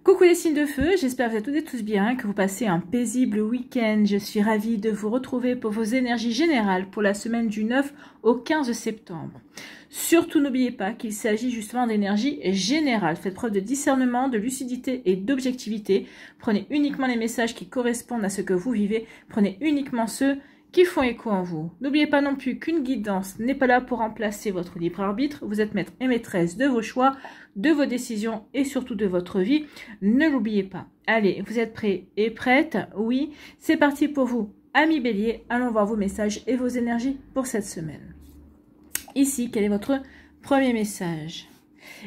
Coucou les signes de feu, j'espère que vous êtes toutes et tous bien, que vous passez un paisible week-end. Je suis ravie de vous retrouver pour vos énergies générales pour la semaine du 9 au 15 septembre. Surtout n'oubliez pas qu'il s'agit justement d'énergie générale. Faites preuve de discernement, de lucidité et d'objectivité. Prenez uniquement les messages qui correspondent à ce que vous vivez. Prenez uniquement ceux qui font écho en vous. N'oubliez pas non plus qu'une guidance n'est pas là pour remplacer votre libre arbitre. Vous êtes maître et maîtresse de vos choix, de vos décisions et surtout de votre vie. Ne l'oubliez pas. Allez, vous êtes prêts et prêtes? Oui, c'est parti pour vous. Amis Bélier, allons voir vos messages et vos énergies pour cette semaine. Ici, quel est votre premier message?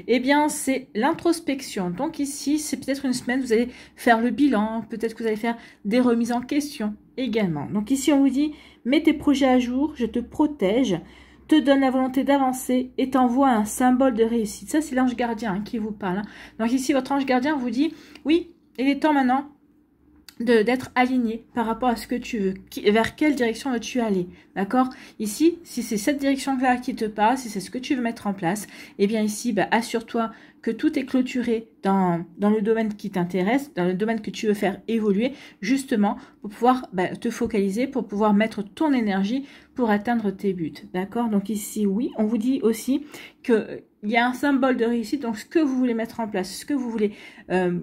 Eh bien, c'est l'introspection. Donc ici, c'est peut-être une semaine, vous allez faire le bilan, peut-être que vous allez faire des remises en question également. Donc ici, on vous dit, mets tes projets à jour, je te protège, te donne la volonté d'avancer et t'envoie un symbole de réussite. Ça, c'est l'ange gardien qui vous parle. Donc ici, votre ange gardien vous dit, oui, il est temps maintenant d'être aligné par rapport à ce que tu veux, vers quelle direction veux-tu aller, d'accord? Ici, si c'est cette direction-là qui te parle, si c'est ce que tu veux mettre en place, eh bien ici, assure-toi que tout est clôturé dans le domaine qui t'intéresse, dans le domaine que tu veux faire évoluer, justement, pour pouvoir te focaliser, pour pouvoir mettre ton énergie pour atteindre tes buts, d'accord? Donc ici, oui, on vous dit aussi que il y a un symbole de réussite, donc ce que vous voulez mettre en place, ce que vous voulez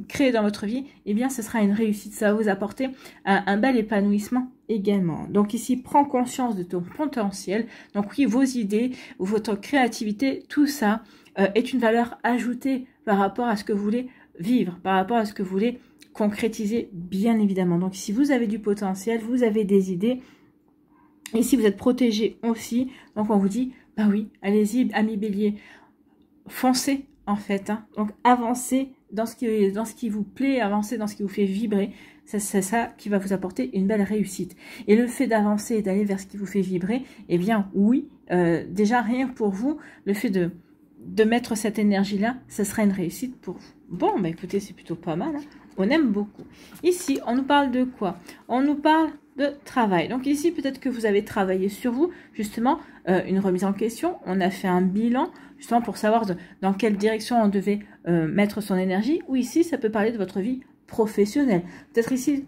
créer dans votre vie, eh bien ce sera une réussite, ça va vous apporter un bel épanouissement également. Donc ici, prends conscience de ton potentiel, donc oui, vos idées, votre créativité, tout ça est une valeur ajoutée par rapport à ce que vous voulez vivre, par rapport à ce que vous voulez concrétiser, bien évidemment. Donc si vous avez du potentiel, vous avez des idées, et si vous êtes protégé aussi, donc on vous dit, bah oui, allez-y, amis Bélier, foncez en fait, donc avancez dans ce qui vous plaît, avancez dans ce qui vous fait vibrer, c'est ça qui va vous apporter une belle réussite. Et le fait d'avancer et d'aller vers ce qui vous fait vibrer, eh bien oui, déjà rien que pour vous, le fait de mettre cette énergie-là, ça sera une réussite pour vous. Bon, écoutez, c'est plutôt pas mal, on aime beaucoup. Ici, on nous parle de quoi? On nous parle de travail. Donc ici, peut-être que vous avez travaillé sur vous, justement, une remise en question, on a fait un bilan, justement pour savoir dans quelle direction on devait mettre son énergie, ou ici, ça peut parler de votre vie professionnelle. Peut-être ici,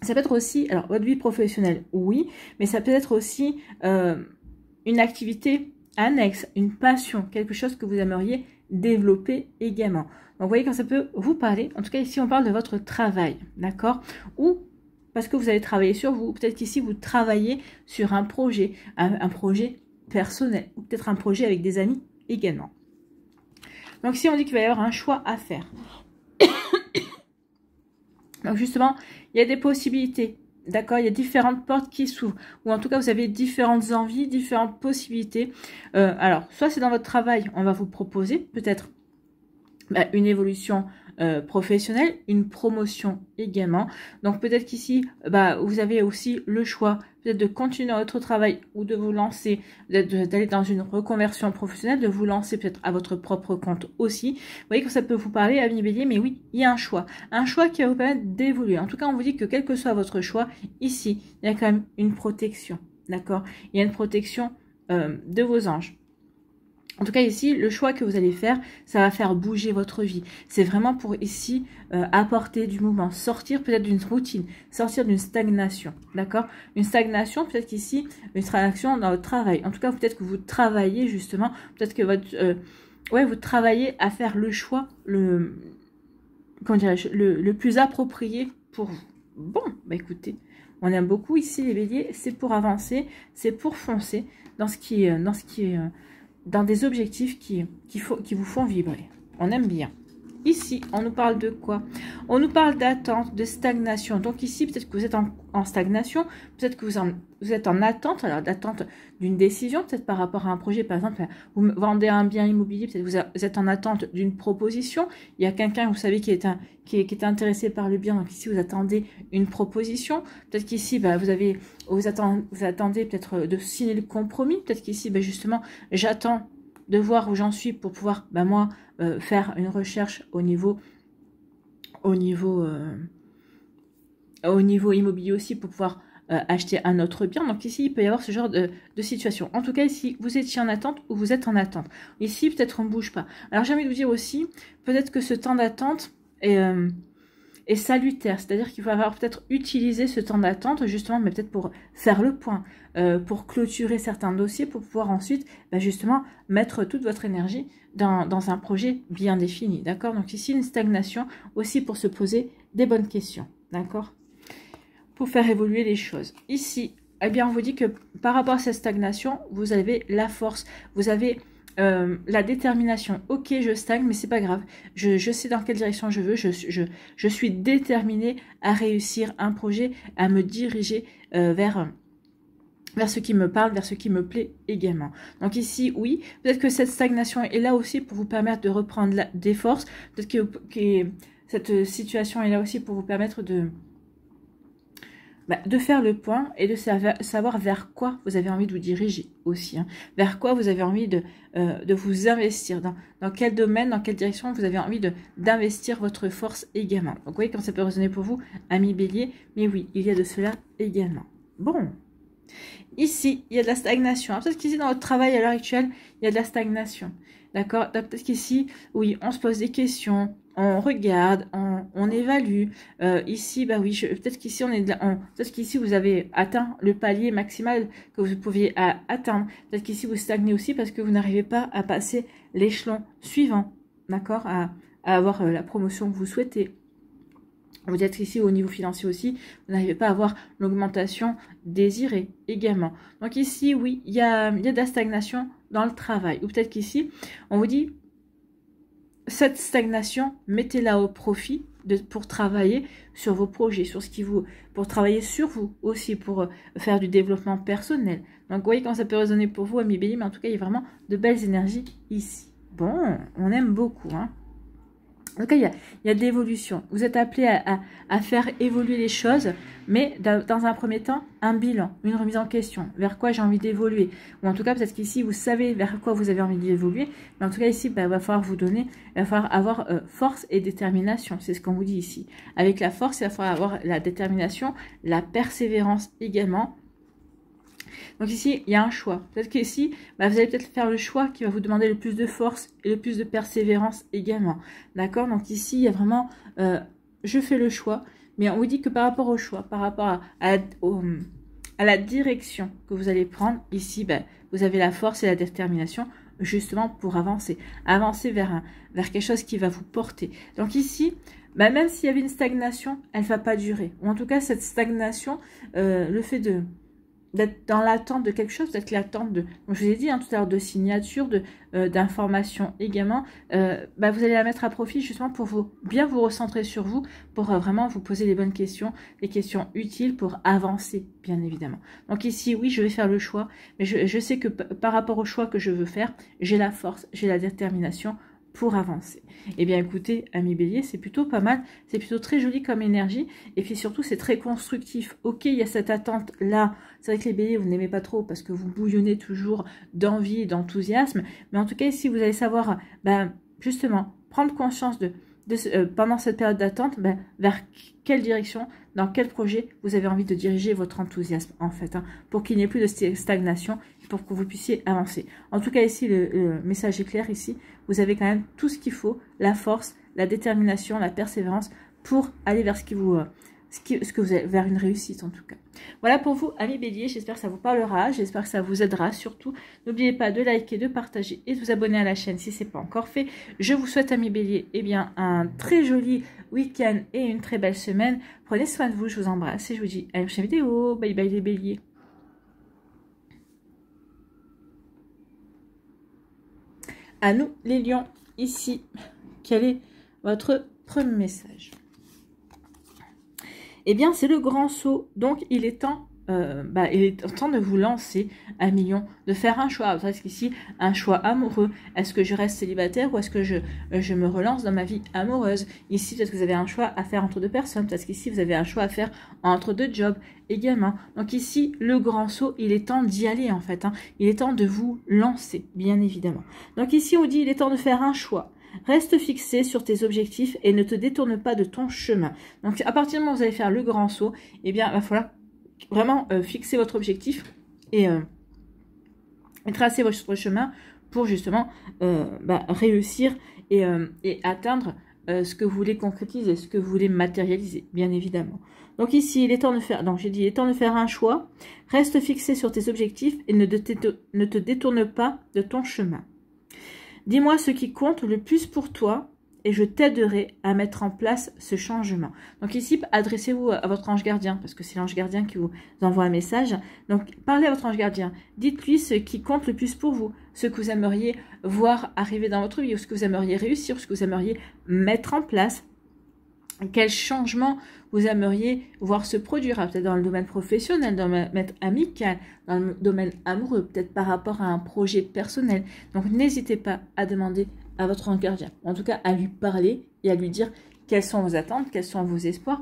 ça peut être aussi, alors votre vie professionnelle, oui, mais ça peut être aussi une activité annexe, une passion, quelque chose que vous aimeriez développer également. Donc vous voyez quand ça peut vous parler, en tout cas ici on parle de votre travail, d'accord? Ou parce que vous allez travailler sur vous, peut-être qu'ici vous travaillez sur un projet personnel, ou peut-être un projet avec des amis également. Donc ici on dit qu'il va y avoir un choix à faire. Donc justement, il y a des possibilités, d'accord? Il y a différentes portes qui s'ouvrent, ou en tout cas vous avez différentes envies, différentes possibilités. Alors, soit c'est dans votre travail, on va vous proposer peut-être une évolution professionnelle, une promotion également. Donc peut-être qu'ici, vous avez aussi le choix peut-être de continuer votre travail ou de vous lancer, d'aller dans une reconversion professionnelle, de vous lancer peut-être à votre propre compte aussi. Vous voyez que ça peut vous parler, amis Bélier, mais oui, il y a un choix qui va vous permettre d'évoluer. En tout cas, on vous dit que quel que soit votre choix, ici, il y a quand même une protection, d'accord? Il y a une protection de vos anges. En tout cas, ici, le choix que vous allez faire, ça va faire bouger votre vie. C'est vraiment pour ici apporter du mouvement, sortir peut-être d'une routine, sortir d'une stagnation, d'accord? Une stagnation, peut-être qu'ici, une stagnation dans votre travail. En tout cas, peut-être que vous travaillez justement, peut-être que vous travaillez à faire le choix, le plus approprié pour vous. Bon, écoutez, on aime beaucoup ici les Béliers, c'est pour avancer, c'est pour foncer dans dans des objectifs qui vous font vibrer. On aime bien. Ici, on nous parle de quoi? On nous parle d'attente, de stagnation. Donc ici, peut-être que vous êtes en stagnation, peut-être que vous êtes en attente, alors d'attente d'une décision, peut-être par rapport à un projet, par exemple, vous vendez un bien immobilier, peut-être que vous êtes en attente d'une proposition, il y a quelqu'un, vous savez, qui est intéressé par le bien, donc ici, vous attendez une proposition, peut-être qu'ici, vous attendez peut-être de signer le compromis, peut-être qu'ici, justement, j'attends de voir où j'en suis pour pouvoir, moi, faire une recherche au niveau immobilier aussi pour pouvoir acheter un autre bien. Donc ici, il peut y avoir ce genre de situation. En tout cas, ici, vous étiez en attente ou vous êtes en attente. Ici, peut-être on ne bouge pas. Alors, j'ai envie de vous dire aussi, peut-être que ce temps d'attente, et salutaire. C'est-à-dire qu'il va falloir peut-être utiliser ce temps d'attente, justement, mais peut-être pour faire le point, pour clôturer certains dossiers, pour pouvoir ensuite, justement, mettre toute votre énergie dans un projet bien défini, d'accord? Donc ici, une stagnation aussi pour se poser des bonnes questions, d'accord? Pour faire évoluer les choses. Ici, eh bien, on vous dit que par rapport à cette stagnation, vous avez la force, vous avez la détermination. Ok, je stagne, mais c'est pas grave. Je sais dans quelle direction je veux. Je suis déterminée à réussir un projet, à me diriger vers ce qui me parle, vers ce qui me plaît également. Donc ici, oui, peut-être que cette stagnation est là aussi pour vous permettre de reprendre des forces. Peut-être que cette situation est là aussi pour vous permettre de faire le point et de savoir vers quoi vous avez envie de vous diriger aussi. Hein. Vers quoi vous avez envie de vous investir. Dans quel domaine, dans quelle direction vous avez envie d'investir votre force également. Donc vous voyez quand ça peut résonner pour vous, ami Bélier. Mais oui, il y a de cela également. Bon. Ici, il y a de la stagnation. Peut-être qu'ici, dans votre travail à l'heure actuelle, il y a de la stagnation. D'accord? Peut-être qu'ici, oui, on se pose des questions, on regarde, on évalue. Ici, bah oui, peut-être qu'ici, peut-être qu'ici, vous avez atteint le palier maximal que vous pouviez atteindre. Peut-être qu'ici, vous stagnez aussi parce que vous n'arrivez pas à passer l'échelon suivant. D'accord? À avoir la promotion que vous souhaitez. Vous êtes ici au niveau financier aussi, vous n'arrivez pas à avoir l'augmentation désirée également. Donc ici, oui, il y a de la stagnation dans le travail. Ou peut-être qu'ici, on vous dit, cette stagnation, mettez-la au profit pour travailler sur vos projets, pour travailler sur vous aussi, pour faire du développement personnel. Donc vous voyez quand ça peut résonner pour vous, ami Bélier, mais en tout cas, il y a vraiment de belles énergies ici. Bon, on aime beaucoup, hein. En tout cas, il y a de l'évolution. Vous êtes appelé à faire évoluer les choses, mais dans un premier temps, un bilan, une remise en question. Vers quoi j'ai envie d'évoluer? Ou en tout cas, peut-être qu'ici, vous savez vers quoi vous avez envie d'évoluer. Mais en tout cas, ici, il va falloir vous donner, il va falloir avoir force et détermination. C'est ce qu'on vous dit ici. Avec la force, il va falloir avoir la détermination, la persévérance également. Donc ici, il y a un choix. Peut-être qu'ici, vous allez peut-être faire le choix qui va vous demander le plus de force et le plus de persévérance également. D'accord? Donc ici, il y a vraiment, je fais le choix. Mais on vous dit que par rapport au choix, par rapport à la direction que vous allez prendre, ici, vous avez la force et la détermination justement pour avancer. Avancer vers quelque chose qui va vous porter. Donc ici, même s'il y avait une stagnation, elle ne va pas durer. Ou en tout cas, cette stagnation, le fait d'être dans l'attente de quelque chose, peut-être l'attente de, comme je vous ai dit tout à l'heure, de signature, d'informations également, vous allez la mettre à profit justement pour bien vous recentrer sur vous, pour vraiment vous poser les bonnes questions, les questions utiles pour avancer, bien évidemment. Donc ici, oui, je vais faire le choix, mais je sais que par rapport au choix que je veux faire, j'ai la force, j'ai la détermination pour avancer. Eh bien écoutez, ami Bélier, c'est plutôt pas mal, c'est plutôt très joli comme énergie, et puis surtout c'est très constructif. Ok, il y a cette attente là, c'est vrai que les Béliers vous n'aimez pas trop parce que vous bouillonnez toujours d'envie et d'enthousiasme, mais en tout cas ici vous allez savoir justement prendre conscience pendant cette période d'attente, vers quelle direction, dans quel projet vous avez envie de diriger votre enthousiasme en fait, pour qu'il n'y ait plus de stagnation, pour que vous puissiez avancer. En tout cas ici, le message est clair ici, vous avez quand même tout ce qu'il faut, la force, la détermination, la persévérance pour aller vers vers une réussite en tout cas. Voilà pour vous, amis Bélier, j'espère que ça vous parlera, j'espère que ça vous aidera. Surtout, n'oubliez pas de liker, de partager et de vous abonner à la chaîne si ce n'est pas encore fait. Je vous souhaite, amis Bélier, un très joli week-end et une très belle semaine. Prenez soin de vous, je vous embrasse et je vous dis à la prochaine vidéo. Bye bye les Béliers. À nous les lions, ici, quel est votre premier message? Eh bien, c'est le grand saut. Donc, il est temps de vous lancer, un million, de faire un choix. Parce qu'ici, un choix amoureux. Est-ce que je reste célibataire ou est-ce que je me relance dans ma vie amoureuse? Ici, peut-être que vous avez un choix à faire entre deux personnes. Parce qu'ici, vous avez un choix à faire entre deux jobs également. Donc ici, le grand saut, il est temps d'y aller en fait. Il est temps de vous lancer, bien évidemment. Donc ici, on dit il est temps de faire un choix. Reste fixé sur tes objectifs et ne te détourne pas de ton chemin. Donc, à partir du moment où vous allez faire le grand saut, eh bien, il va falloir vraiment fixer votre objectif et tracer votre chemin pour justement réussir et atteindre ce que vous voulez concrétiser, ce que vous voulez matérialiser, bien évidemment. Donc ici, il est temps de faire, donc j'ai dit, il est temps de faire un choix. Reste fixé sur tes objectifs et ne te détourne pas de ton chemin. Dis-moi ce qui compte le plus pour toi et je t'aiderai à mettre en place ce changement. Donc ici, adressez-vous à votre ange gardien, parce que c'est l'ange gardien qui vous envoie un message. Donc parlez à votre ange gardien, dites-lui ce qui compte le plus pour vous, ce que vous aimeriez voir arriver dans votre vie, ou ce que vous aimeriez réussir, ou ce que vous aimeriez mettre en place. Quel changement vous aimeriez voir se produire, peut-être dans le domaine professionnel, dans le domaine amical, dans le domaine amoureux, peut-être par rapport à un projet personnel. Donc n'hésitez pas à demander à votre ange gardien, en tout cas à lui parler et à lui dire quelles sont vos attentes, quels sont vos espoirs.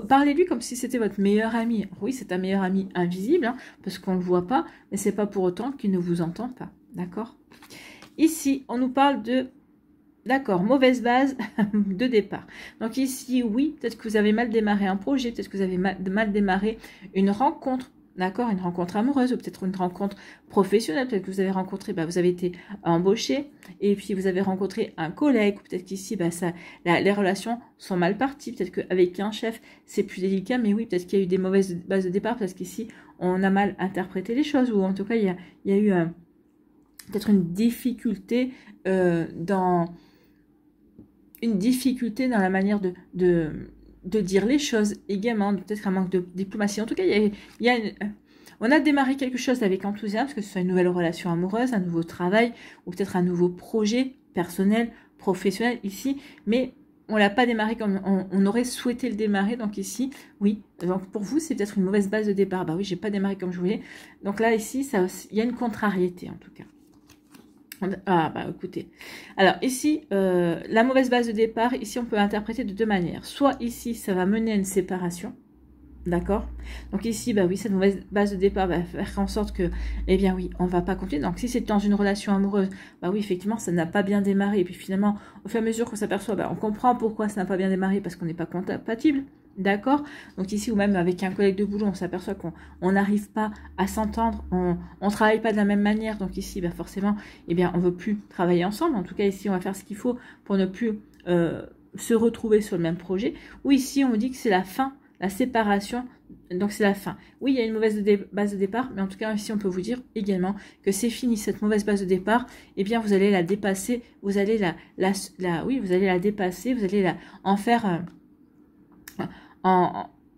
Parlez-lui comme si c'était votre meilleur ami. Oui, c'est un meilleur ami invisible, hein, parce qu'on ne le voit pas, mais c'est pas pour autant qu'il ne vous entend pas, d'accord? Ici, on nous parle de... D'accord, mauvaise base de départ. Donc ici, oui, peut-être que vous avez mal démarré un projet, peut-être que vous avez mal démarré une rencontre, d'accord, une rencontre amoureuse ou peut-être une rencontre professionnelle. Peut-être que vous avez rencontré, vous avez été embauché et puis vous avez rencontré un collègue. Peut-être qu'ici, les relations sont mal parties. Peut-être qu'avec un chef, c'est plus délicat, mais oui, peut-être qu'il y a eu des mauvaises bases de départ parce qu'ici, on a mal interprété les choses ou en tout cas, il y a eu peut-être une difficulté une difficulté dans la manière de dire les choses également, peut-être un manque de diplomatie. En tout cas, on a démarré quelque chose avec enthousiasme, que ce soit une nouvelle relation amoureuse, un nouveau travail, ou peut-être un nouveau projet personnel, professionnel ici, mais on l'a pas démarré comme on aurait souhaité le démarrer. Donc ici, oui, donc pour vous, c'est peut-être une mauvaise base de départ. Bah oui, j'ai pas démarré comme je voulais. Donc là, ici, il y a une contrariété en tout cas. Ah, écoutez. Alors, ici, la mauvaise base de départ, ici, on peut interpréter de deux manières. Soit ici, ça va mener à une séparation. D'accord? Donc ici, oui, cette mauvaise base de départ va faire en sorte que, eh bien oui, on va pas continuer. Donc si c'est dans une relation amoureuse, oui, effectivement, ça n'a pas bien démarré. Et puis finalement, au fur et à mesure qu'on s'aperçoit, on comprend pourquoi ça n'a pas bien démarré, parce qu'on n'est pas compatible. D'accord? Donc ici, ou même avec un collègue de boulot, on s'aperçoit qu'on n'arrive pas à s'entendre, on ne travaille pas de la même manière. Donc ici, forcément, eh bien, on ne veut plus travailler ensemble. En tout cas, ici, on va faire ce qu'il faut pour ne plus se retrouver sur le même projet. Ou ici, on dit que c'est la fin, la séparation, donc c'est la fin. Oui, il y a une mauvaise base de départ, mais en tout cas, ici, on peut vous dire également que c'est fini, cette mauvaise base de départ. Eh bien, vous allez la dépasser, vous allez vous allez la dépasser, vous allez en faire...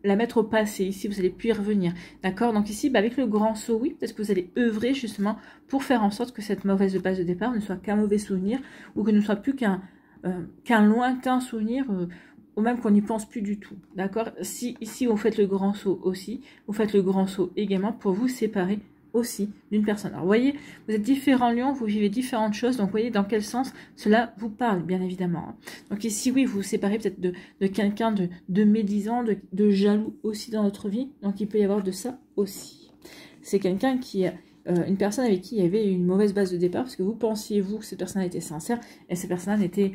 la mettre au passé. Ici, vous allez plus y revenir. D'accord? Donc ici, avec le grand saut, oui, parce que vous allez œuvrer justement pour faire en sorte que cette mauvaise base de départ ne soit qu'un mauvais souvenir ou que ne soit plus qu'un lointain souvenir ou même qu'on n'y pense plus du tout. D'accord? Si ici, vous faites le grand saut aussi, vous faites le grand saut également pour vous séparer aussi d'une personne. Alors, vous voyez, vous êtes différents lions, vous vivez différentes choses, donc vous voyez dans quel sens cela vous parle, bien évidemment. Donc ici, oui, vous vous séparez peut-être de quelqu'un de médisant, de jaloux aussi dans notre vie, donc il peut y avoir de ça aussi. C'est quelqu'un qui... une personne avec qui il y avait une mauvaise base de départ, parce que vous pensiez, vous, que cette personne était sincère, et cette personne n'était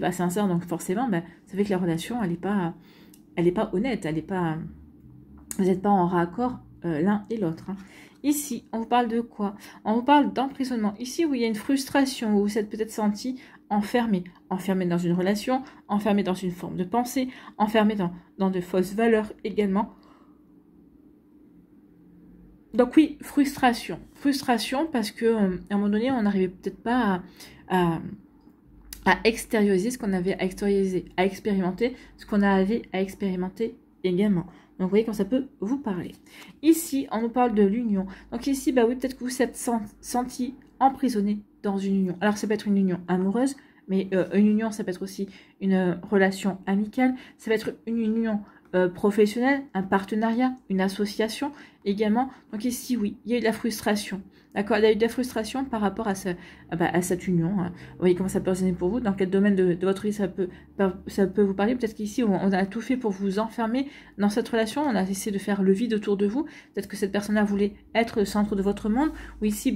pas sincère, donc forcément, ça fait que la relation, elle n'est pas honnête, elle est pas... Vous n'êtes pas en raccord l'un et l'autre. Ici, on vous parle de quoi? On vous parle d'emprisonnement. Ici, où il y a une frustration, où vous êtes peut-être senti enfermé. Enfermé dans une relation, enfermé dans une forme de pensée, enfermé dans de fausses valeurs également. Donc oui, frustration. Frustration parce que à un moment donné, on n'arrivait peut-être pas à extérioriser ce qu'on avait à extérioriser, à expérimenter ce qu'on avait à expérimenter également. Donc, vous voyez quand ça peut vous parler. Ici, on nous parle de l'union. Donc ici, oui, peut-être que vous vous êtes senti emprisonné dans une union. Alors, ça peut être une union amoureuse, mais une union, ça peut être aussi une relation amicale. Ça peut être une union professionnelle, un partenariat, une association également. Donc ici, oui, il y a eu de la frustration. D'accord, il y a eu de la frustration par rapport à cette union. Vous voyez comment ça peut résonner pour vous, dans quel domaine de votre vie ça peut vous parler. Peut-être qu'ici, on a tout fait pour vous enfermer dans cette relation. On a essayé de faire le vide autour de vous. Peut-être que cette personne-là voulait être le centre de votre monde. Ou ici,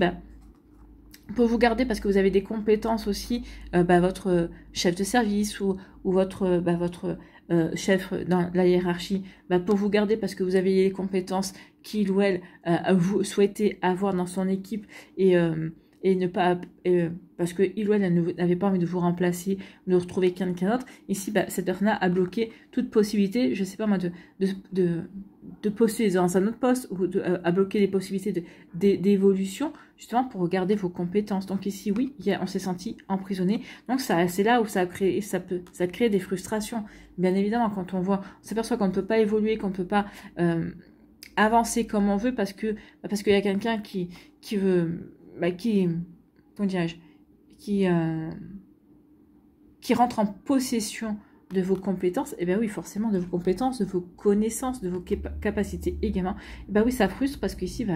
pour vous garder parce que vous avez des compétences aussi, votre chef de service ou votre chef dans la hiérarchie, pour vous garder parce que vous avez les compétences qu'il ou elle vous souhaitez avoir dans son équipe et et ne pas parce que il ou elle n'avait pas envie de vous remplacer, de retrouver quelqu'un d'autre. Ici, bah, cette personne-là a bloqué toute possibilité, je sais pas moi, de postuler dans un autre poste ou à bloquer les possibilités d'évolution, justement pour regarder vos compétences. Donc ici, oui, on s'est senti emprisonné. Donc c'est là où ça crée des frustrations. Bien évidemment, quand on s'aperçoit qu'on ne peut pas évoluer, qu'on ne peut pas avancer comme on veut parce qu'il y a quelqu'un qui veut, comment dirais-je, qui rentre en possession de vos compétences, et bien oui, forcément, de vos compétences, de vos connaissances, de vos capacités également, et bien oui, ça frustre parce qu'ici,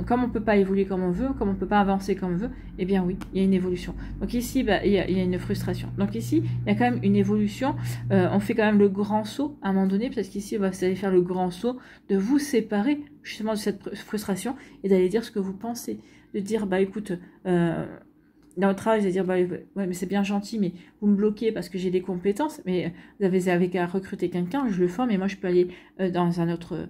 comme on ne peut pas évoluer comme on veut, comme on ne peut pas avancer comme on veut, et bien oui, il y a une évolution. Donc ici, il y a une frustration. Donc ici, il y a quand même une évolution. On fait quand même le grand saut à un moment donné, parce qu'ici, vous allez faire le grand saut de vous séparer justement de cette frustration et d'aller dire ce que vous pensez. De dire, bah écoute, dans le travail, c'est-à-dire, bah, ouais, mais c'est bien gentil, mais vous me bloquez parce que j'ai des compétences, mais vous avez qu'à recruter quelqu'un, je le forme, et moi je peux aller dans un autre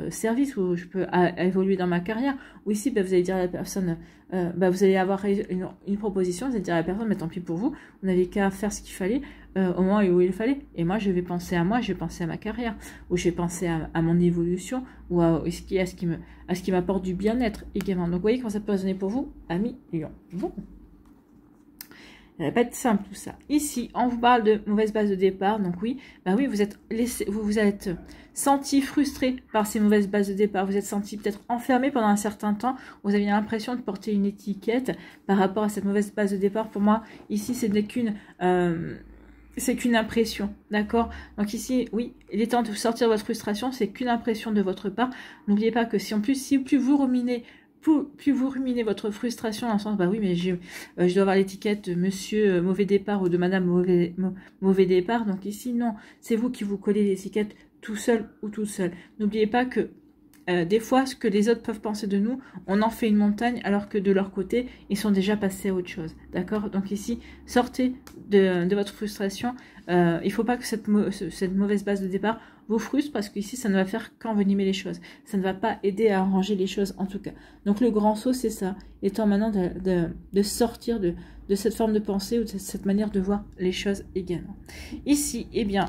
service où je peux évoluer dans ma carrière. Ou ici, bah, vous allez dire à la personne, vous allez avoir une proposition, vous allez dire à la personne, mais tant pis pour vous, vous n'avez qu'à faire ce qu'il fallait au moment où il fallait. Et moi, je vais penser à moi, je vais penser à ma carrière, ou je vais penser à mon évolution, ou à ce qui m'apporte du bien-être également. Donc, vous voyez comment ça peut résonner pour vous, amis Lion. Bon. Ça va pas être simple tout ça. Ici, on vous parle de mauvaise base de départ. Donc oui, vous vous êtes senti frustré par ces mauvaises bases de départ. Vous êtes senti peut-être enfermé pendant un certain temps. Vous avez l'impression de porter une étiquette par rapport à cette mauvaise base de départ. Pour moi, ici, c'est qu'une impression, d'accord? Donc ici, oui, il est temps de sortir de votre frustration. C'est qu'une impression de votre part. N'oubliez pas que si plus vous ruminez, plus vous ruminez votre frustration dans le sens, bah oui, mais je dois avoir l'étiquette de monsieur mauvais départ ou de madame mauvais départ. Donc ici, non, c'est vous qui vous collez l'étiquette tout seul ou tout seul. N'oubliez pas que des fois, ce que les autres peuvent penser de nous, on en fait une montagne, alors que de leur côté, ils sont déjà passés à autre chose. D'accord? Donc ici, sortez de votre frustration. Il ne faut pas que cette mauvaise base de départ vous frustre, parce qu'ici, ça ne va faire qu'envenimer les choses. Ça ne va pas aider à arranger les choses, en tout cas. Donc le grand saut, c'est ça. Il est temps maintenant de sortir de cette forme de pensée ou de cette manière de voir les choses également. Ici, eh bien...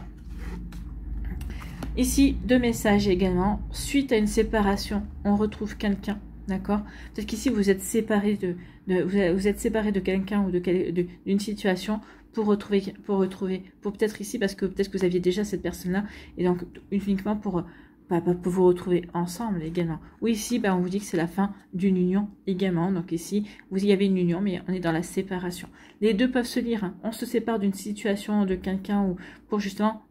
Ici, deux messages également. Suite à une séparation, on retrouve quelqu'un, d'accord? Peut-être qu'ici, vous êtes séparé vous êtes séparé de quelqu'un ou d'une situation pour peut-être ici, parce que peut-être que vous aviez déjà cette personne-là, et donc uniquement pour vous retrouver ensemble également. Ou ici, on vous dit que c'est la fin d'une union également. Donc ici, vous y avez une union, mais on est dans la séparation. Les deux peuvent se lire. Hein. On se sépare d'une situation, de quelqu'un, ou pour justement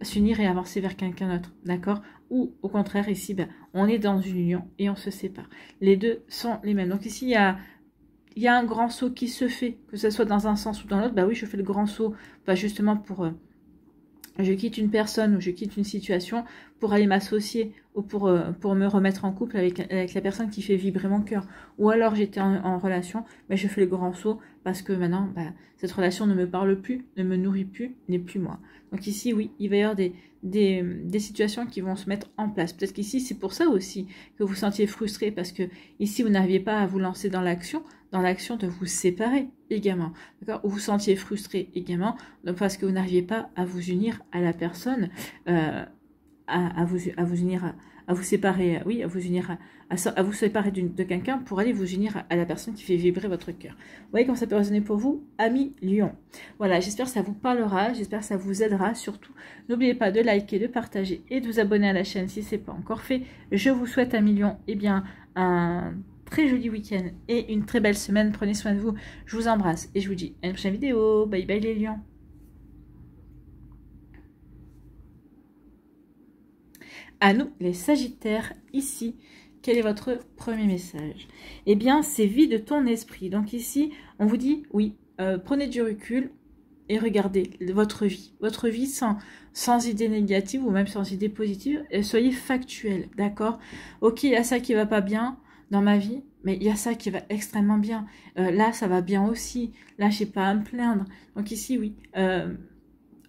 s'unir et avancer vers quelqu'un d'autre, d'accord? Ou au contraire, ici, on est dans une union et on se sépare. Les deux sont les mêmes. Donc ici, il y a un grand saut qui se fait, que ce soit dans un sens ou dans l'autre. Bah oui, je fais le grand saut, justement pour... je quitte une personne ou je quitte une situation pour aller m'associer ou pour me remettre en couple avec la personne qui fait vibrer mon cœur. Ou alors j'étais en relation, mais je fais le grand saut parce que maintenant, cette relation ne me parle plus, ne me nourrit plus, n'est plus moi. Donc ici, oui, il va y avoir des situations qui vont se mettre en place. Peut-être qu'ici, c'est pour ça aussi que vous sentiez frustré, parce que ici, vous n'arriviez pas à vous lancer dans l'action de vous séparer également, d'accord? Ou vous sentiez frustré également, donc parce que vous n'arriviez pas à vous unir à la personne, à vous unir, à vous séparer, oui, à vous unir, à vous séparer de quelqu'un pour aller vous unir à la personne qui fait vibrer votre cœur. Vous voyez comment ça peut résonner pour vous, amis Lion. Voilà, j'espère que ça vous parlera, j'espère que ça vous aidera. Surtout, n'oubliez pas de liker, de partager et de vous abonner à la chaîne si ce n'est pas encore fait. Je vous souhaite, amis Lion, un très joli week-end et une très belle semaine. Prenez soin de vous. Je vous embrasse et je vous dis à une prochaine vidéo. Bye bye les lions. À nous, les Sagittaires, ici, quel est votre premier message? Eh bien, c'est vide ton esprit. Donc ici, on vous dit, oui, prenez du recul et regardez votre vie sans idée négative ou même sans idée positive, et soyez factuel, d'accord? Ok, il y a ça qui va pas bien dans ma vie, mais il y a ça qui va extrêmement bien. Là, ça va bien aussi. Là, je n'ai pas à me plaindre. Donc ici, oui,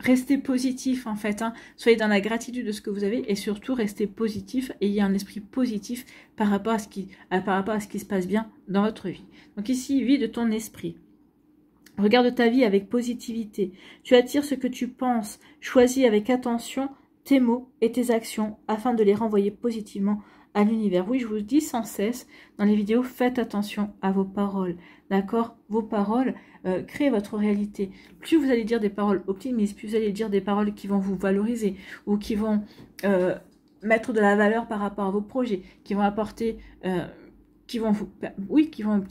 restez positif en fait, hein. Soyez dans la gratitude de ce que vous avez et surtout restez positif, ayez un esprit positif par rapport à ce qui se passe bien dans votre vie. Donc ici, vie de ton esprit. Regarde ta vie avec positivité. Tu attires ce que tu penses. Choisis avec attention tes mots et tes actions afin de les renvoyer positivement à l'univers. Oui, je vous dis sans cesse dans les vidéos, faites attention à vos paroles. D'accord? Vos paroles créent votre réalité. Plus vous allez dire des paroles optimistes, plus vous allez dire des paroles qui vont vous valoriser ou qui vont mettre de la valeur par rapport à vos projets, qui vont apporter...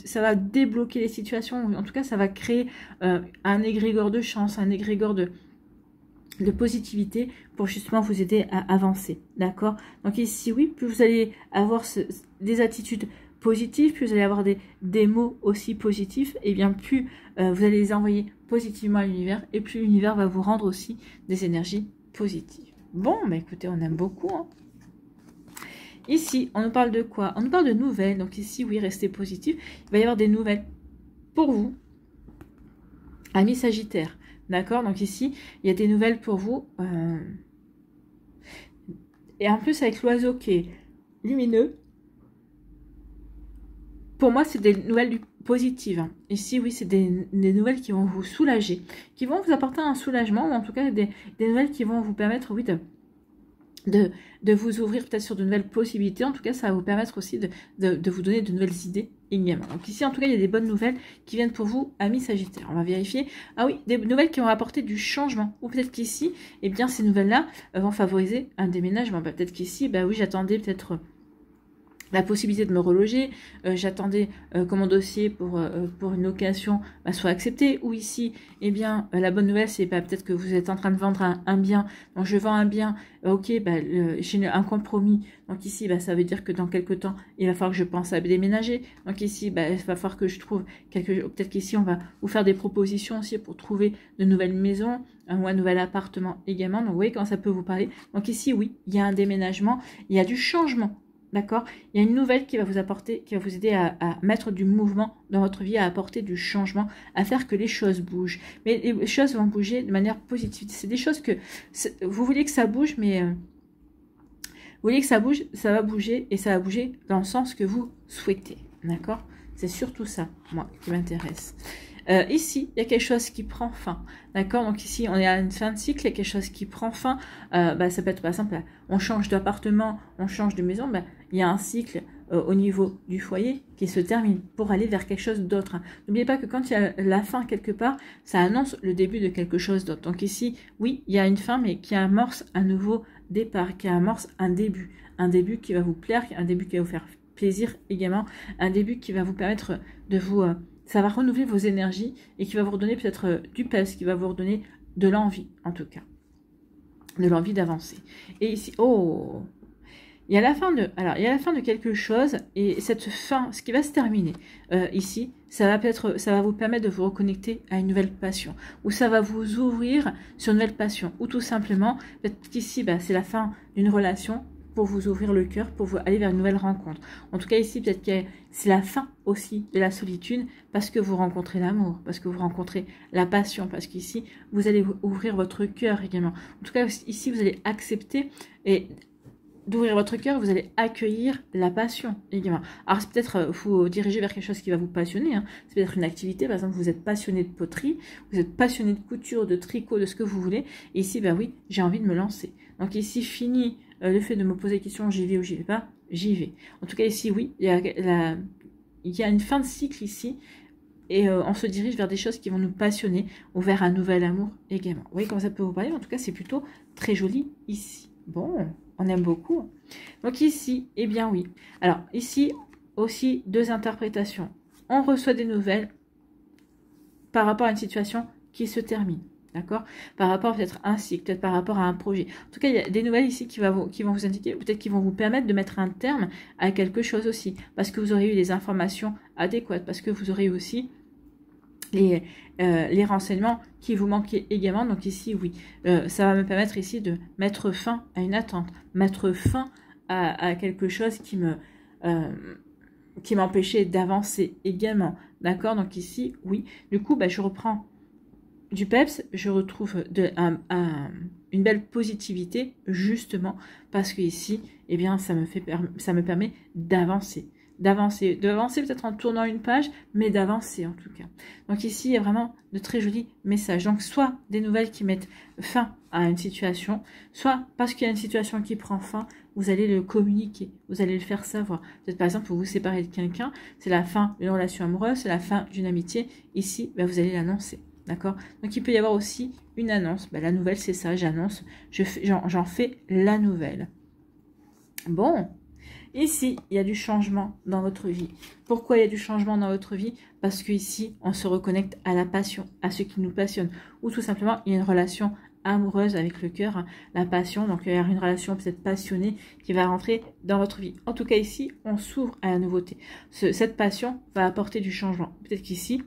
ça va débloquer les situations, en tout cas ça va créer un égrégore de chance, un égrégore de positivité pour justement vous aider à avancer, d'accord? Donc ici, oui, plus vous allez avoir des attitudes positives, plus vous allez avoir des mots aussi positifs, et bien plus vous allez les envoyer positivement à l'univers, et plus l'univers va vous rendre aussi des énergies positives. Bon, bah écoutez, on aime beaucoup, hein. Ici, on nous parle de quoi? On nous parle de nouvelles. Donc ici, oui, restez positif. Il va y avoir des nouvelles pour vous, amis Sagittaire. D'accord? Donc ici, il y a des nouvelles pour vous. Et en plus, avec l'oiseau qui est lumineux, pour moi, c'est des nouvelles positives. Hein. Ici, oui, c'est des nouvelles qui vont vous soulager, qui vont vous apporter un soulagement, ou en tout cas des nouvelles qui vont vous permettre, oui, de vous ouvrir peut-être sur de nouvelles possibilités. En tout cas, ça va vous permettre aussi de vous donner de nouvelles idées également. Donc ici, en tout cas, il y a des bonnes nouvelles qui viennent pour vous, amis Sagittaire. On va vérifier. Ah oui, des nouvelles qui vont apporter du changement. Ou peut-être qu'ici, eh bien, ces nouvelles-là vont favoriser un déménagement. Bah, peut-être qu'ici, bah oui, j'attendais peut-être... la possibilité de me reloger, j'attendais que mon dossier pour une location soit accepté, ou ici, eh bien, la bonne nouvelle, c'est peut-être que vous êtes en train de vendre un bien, donc je vends un bien, ok, j'ai un compromis, donc ici, ça veut dire que dans quelques temps, il va falloir que je pense à déménager, donc ici, il va falloir que je trouve peut-être qu'ici, on va vous faire des propositions aussi pour trouver de nouvelles maisons, ou un nouvel appartement également, donc vous voyez comment ça peut vous parler, donc ici, oui, il y a un déménagement, il y a du changement. D'accord? Il y a une nouvelle qui va vous apporter, qui va vous aider à mettre du mouvement dans votre vie, à apporter du changement, à faire que les choses bougent. Mais les choses vont bouger de manière positive. C'est des choses que vous voulez que ça bouge, mais vous voulez que ça bouge, ça va bouger et ça va bouger dans le sens que vous souhaitez. D'accord? C'est surtout ça, moi, qui m'intéresse. Ici, il y a quelque chose qui prend fin. D'accord? Donc ici, on est à une fin de cycle, il y a quelque chose qui prend fin. Ça peut être par exemple, on change d'appartement, on change de maison. Il y a un cycle au niveau du foyer qui se termine pour aller vers quelque chose d'autre. Hein. N'oubliez pas que quand il y a la fin quelque part, ça annonce le début de quelque chose d'autre. Donc ici, oui, il y a une fin, mais qui amorce un nouveau départ, qui amorce un début qui va vous plaire, un début qui va vous faire plaisir également, un début qui va vous permettre de vous... ça va renouveler vos énergies et qui va vous redonner peut-être du peps, qui va vous redonner de l'envie, en tout cas. De l'envie d'avancer. Et ici, oh, il y a la fin de quelque chose, et cette fin, ce qui va se terminer ici, ça va vous permettre de vous reconnecter à une nouvelle passion, ou ça va vous ouvrir sur une nouvelle passion, ou tout simplement, peut-être qu'ici, c'est la fin d'une relation, pour vous ouvrir le cœur, pour vous aller vers une nouvelle rencontre. En tout cas, ici, peut-être que c'est la fin aussi de la solitude, parce que vous rencontrez l'amour, parce que vous rencontrez la passion, parce qu'ici, vous allez ouvrir votre cœur également. En tout cas, ici, vous allez accepter et d'ouvrir votre cœur, vous allez accueillir la passion également. Alors, c'est peut-être vous diriger vers quelque chose qui va vous passionner. Hein. C'est peut-être une activité, par exemple, vous êtes passionné de poterie, vous êtes passionné de couture, de tricot, de ce que vous voulez. Et ici, oui, j'ai envie de me lancer. Donc ici, fini le fait de me poser la question, j'y vais ou j'y vais pas, j'y vais. En tout cas, ici, oui, il y a une fin de cycle ici. Et on se dirige vers des choses qui vont nous passionner, ou vers un nouvel amour également. Vous voyez comment ça peut vous parler? En tout cas, c'est plutôt très joli ici. Bon, on aime beaucoup. Donc ici, eh bien oui. Alors ici, aussi, deux interprétations. On reçoit des nouvelles par rapport à une situation qui se termine. D'accord? Par rapport peut-être à un cycle, peut-être par rapport à un projet. En tout cas, il y a des nouvelles ici qui vont vous indiquer, peut-être qui vont vous permettre de mettre un terme à quelque chose aussi. Parce que vous aurez eu les informations adéquates. Parce que vous aurez eu aussi les renseignements qui vous manquaient également. Donc ici, oui, ça va me permettre ici de mettre fin à une attente, mettre fin à quelque chose qui m'empêchait d'avancer également. D'accord? Donc ici, oui. Du coup, je reprends du peps, je retrouve une belle positivité, justement, parce que ici, eh bien, ça me permet d'avancer. D'avancer peut-être en tournant une page, mais d'avancer en tout cas. Donc ici, il y a vraiment de très jolis messages. Donc soit des nouvelles qui mettent fin à une situation, soit parce qu'il y a une situation qui prend fin, vous allez le communiquer, vous allez le faire savoir. Peut-être par exemple, vous vous séparez de quelqu'un, c'est la fin d'une relation amoureuse, c'est la fin d'une amitié. Ici, ben, vous allez l'annoncer. D'accord? Donc il peut y avoir aussi une annonce. Ben, la nouvelle, c'est ça, j'annonce, j'en fais la nouvelle. Bon. Ici, il y a du changement dans votre vie. Pourquoi il y a du changement dans votre vie? Parce qu'ici, on se reconnecte à la passion, à ce qui nous passionne. Ou tout simplement, il y a une relation amoureuse avec le cœur, la passion. Donc, il y a une relation peut-être passionnée qui va rentrer dans votre vie. En tout cas, ici, on s'ouvre à la nouveauté. Cette passion va apporter du changement. Peut-être qu'ici,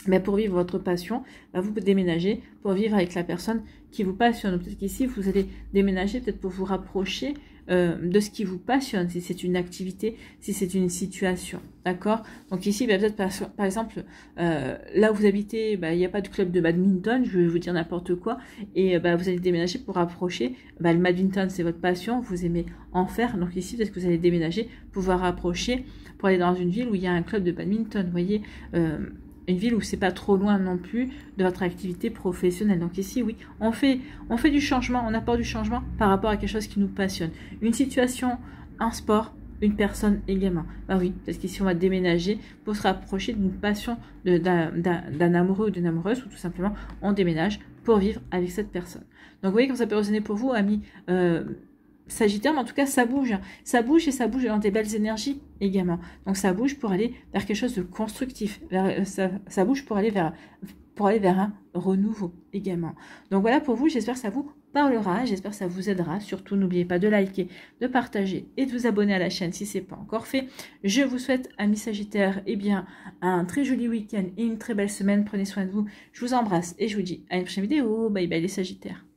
mais pour vivre votre passion, vous déménagez pour vivre avec la personne qui vous passionne. Peut-être qu'ici, vous allez déménager peut-être pour vous rapprocher de ce qui vous passionne, si c'est une activité, si c'est une situation. D'accord? Donc ici, peut-être par exemple, là où vous habitez, il n'y a pas de club de badminton, je vais vous dire n'importe quoi, et vous allez déménager pour rapprocher. Le badminton, c'est votre passion, vous aimez en faire. Donc ici, peut-être que vous allez déménager pour vous rapprocher, pour aller dans une ville où il y a un club de badminton. Vous voyez, une ville où c'est pas trop loin non plus de votre activité professionnelle. Donc ici, oui, on fait du changement, on apporte du changement par rapport à quelque chose qui nous passionne. Une situation, un sport, une personne également. Oui, parce qu'ici, on va déménager pour se rapprocher d'une passion d'un amoureux ou d'une amoureuse, ou tout simplement, on déménage pour vivre avec cette personne. Donc, vous voyez comme ça peut résonner pour vous, amis Sagittaire, mais en tout cas, ça bouge. Ça bouge et ça bouge dans des belles énergies également. Donc, ça bouge pour aller vers quelque chose de constructif. Ça bouge pour aller vers un renouveau également. Donc, voilà pour vous. J'espère que ça vous parlera. J'espère que ça vous aidera. Surtout, n'oubliez pas de liker, de partager et de vous abonner à la chaîne si ce n'est pas encore fait. Je vous souhaite, amis Sagittaires, un très joli week-end et une très belle semaine. Prenez soin de vous. Je vous embrasse et je vous dis à une prochaine vidéo. Bye bye les Sagittaires.